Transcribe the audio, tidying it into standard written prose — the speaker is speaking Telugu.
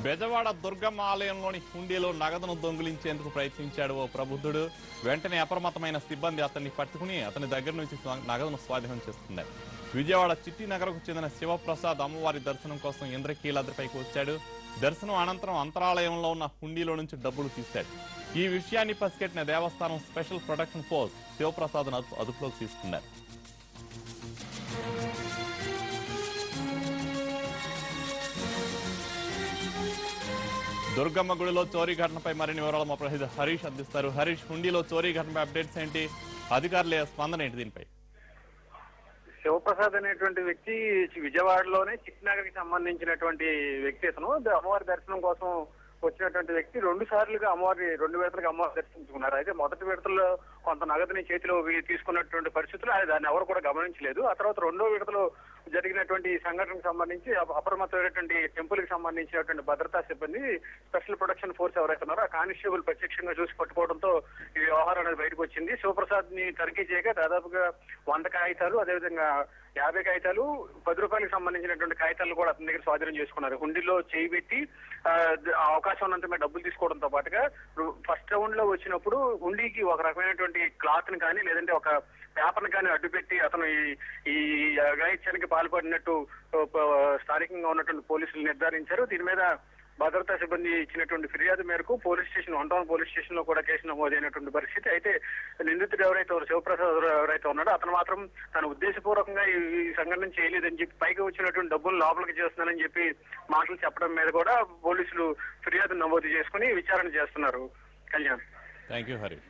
బెజవాడ దుర్గమ్మ ఆలయంలోని హుండీలో నగదును దొంగిలించేందుకు ప్రయత్నించాడు ఓ ప్రబుద్ధుడు. వెంటనే అప్రమత్తమైన సిబ్బంది అతన్ని పట్టుకుని అతని దగ్గర నుంచి నగదును స్వాధీనం చేసుకున్నారు. విజయవాడ చిట్టి నగరకు చెందిన శివప్రసాద్ అమ్మవారి దర్శనం కోసం ఇంద్రకీలాద్రిపైకి వచ్చాడు. దర్శనం అనంతరం అంతరాలయంలో ఉన్న హుండీలో నుంచి డబ్బులు తీశాడు. ఈ విషయాన్ని పసిగట్టిన దేవస్థానం స్పెషల్ ప్రొటెక్షన్ ఫోర్స్ శివప్రసాద్ అదుపులోకి తీసుకున్నారు. దుర్గమ్మ గుడిలో చోరీ ఘటనపై మరిన్ని వివరాలు మా ప్రతినిధి హరీష్ అందిస్తారు. హరీష్, హుండీలో చోరీ ఘటనపై అప్డేట్స్ ఏంటి? అధికారుల స్పందన ఏంటి దీనిపై? శివప్రసాద్ అనేటువంటి వ్యక్తి విజయవాడలోనే చిట్నగర్కి సంబంధించినటువంటి వ్యక్తి. అతను అమ్మవారి దర్శనం కోసం వచ్చినటువంటి వ్యక్తి 2 సార్లుగా రెండు విడతలుగా అమ్మవారి దర్శించుకున్నారు. అయితే మొదటి విడతలో కొంత నగదుని చేతిలో తీసుకున్నటువంటి పరిస్థితులు దాన్ని ఎవరు కూడా గమనించలేదు. ఆ తర్వాత 2వ విడతలో జరిగినటువంటి సంఘటనకు సంబంధించి అప్రమత్తమైనటువంటి టెంపుల్ కి సంబంధించినటువంటి భద్రతా సిబ్బంది స్పెషల్ ప్రొటెక్షన్ ఫోర్స్ ఎవరైతే ఉన్నారో ఆ కానిస్టేబుల్ ప్రత్యక్షంగా చూసి పట్టుకోవడంతో ఈ వ్యవహారం అనేది బయటకు వచ్చింది. శివప్రసాద్ ని తనిఖీ చేయగా దాదాపుగా 100 కాగితాలు, అదేవిధంగా 50 కాగితాలు, 10 రూపాయలకు సంబంధించినటువంటి కాగితాలను కూడా అతని దగ్గర స్వాధీనం చేసుకున్నారు. హుండీలో చేయి పెట్టి అవకాశం ఉన్నంత డబ్బులు తీసుకోవడంతో పాటుగా ఫస్ట్ రౌండ్ లో వచ్చినప్పుడు హుండీకి ఒక రకమైనటువంటి క్లాత్ ని కానీ లేదంటే ఒక పేపర్ ని కానీ అడ్డుపెట్టి అతను ఈ అఘాయిత్యానికి పాల్పడినట్టు స్థానికంగా ఉన్నటువంటి పోలీసులు నిర్ధారించారు. దీని మీద భద్రతా సిబ్బంది ఇచ్చినటువంటి ఫిర్యాదు మేరకు police station 1 town police station లో కూడా కేసు నమోదైనటువంటి పరిస్థితి. అయితే నిందితుడు ఎవరైతే శివప్రసాద్ ఎవరైతే ఉన్నాడో అతను మాత్రం తన ఉద్దేశపూర్వకంగా ఈ సంఘటన చేయలేదని చెప్పి పైకి వచ్చినటువంటి డబ్బులు లోపలికి చేస్తున్నానని చెప్పి మాటలు చెప్పడం మీద కూడా పోలీసులు ఫిర్యాదు నమోదు చేసుకుని విచారణ చేస్తున్నారు. కళ్యాణ్. Thank you Hari.